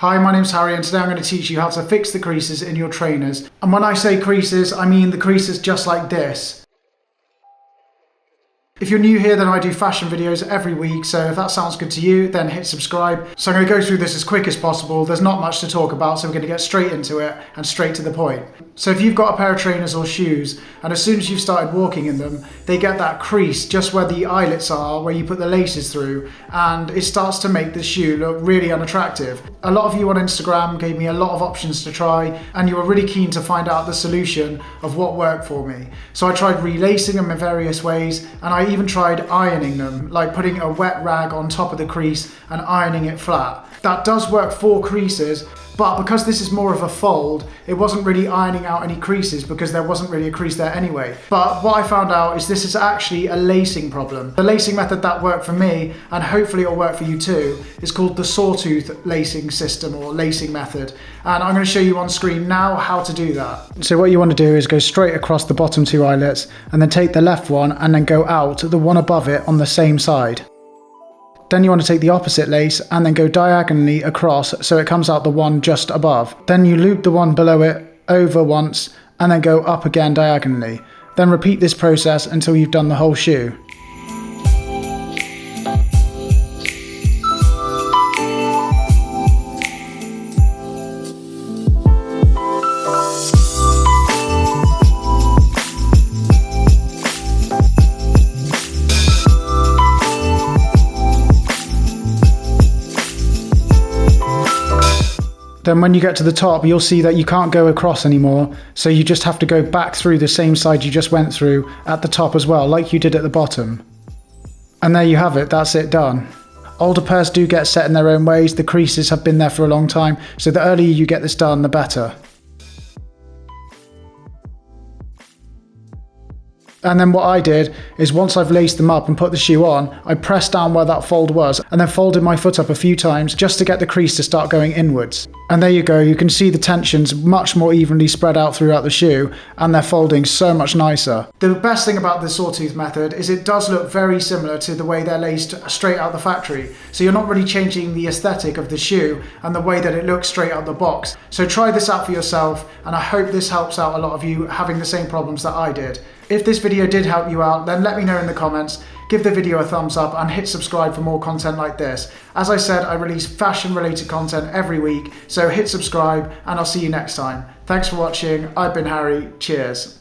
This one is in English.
Hi, my name's Harry and today I'm going to teach you how to fix the creases in your trainers. And when I say creases, I mean the creases just like this. If you're new here, then I do fashion videos every week, so if that sounds good to you, then hit subscribe. So I'm going to go through this as quick as possible. There's not much to talk about, so we're going to get straight into it and straight to the point. So if you've got a pair of trainers or shoes, and as soon as you've started walking in them, they get that crease just where the eyelets are, where you put the laces through, and it starts to make the shoe look really unattractive. A lot of you on Instagram gave me a lot of options to try, and you were really keen to find out the solution of what worked for me. So I tried relacing them in various ways, and I even tried ironing them, like putting a wet rag on top of the crease and ironing it flat. That does work for creases, but because this is more of a fold, it wasn't really ironing out any creases because there wasn't really a crease there anyway. But what I found out is this is actually a lacing problem. The lacing method that worked for me, and hopefully it'll work for you too, is called the sawtooth lacing system or lacing method. And I'm going to show you on screen now how to do that. So what you want to do is go straight across the bottom two eyelets and then take the left one and then go out the one above it on the same side. Then you want to take the opposite lace and then go diagonally across so it comes out the one just above. Then you loop the one below it over once and then go up again diagonally. Then repeat this process until you've done the whole shoe. Then when you get to the top, you'll see that you can't go across anymore, so you just have to go back through the same side you just went through at the top as well, like you did at the bottom. And there you have it, that's it done. Older pairs do get set in their own ways, the creases have been there for a long time, so the earlier you get this done, the better. And then what I did is once I've laced them up and put the shoe on, I pressed down where that fold was and then folded my foot up a few times just to get the crease to start going inwards. And there you go, you can see the tensions much more evenly spread out throughout the shoe and they're folding so much nicer. The best thing about the sawtooth method is it does look very similar to the way they're laced straight out the factory. So you're not really changing the aesthetic of the shoe and the way that it looks straight out the box. So try this out for yourself and I hope this helps out a lot of you having the same problems that I did. If this video did help you out, then let me know in the comments, give the video a thumbs up and hit subscribe for more content like this. As I said, I release fashion related content every week, so hit subscribe and I'll see you next time. Thanks for watching, I've been Harry, cheers.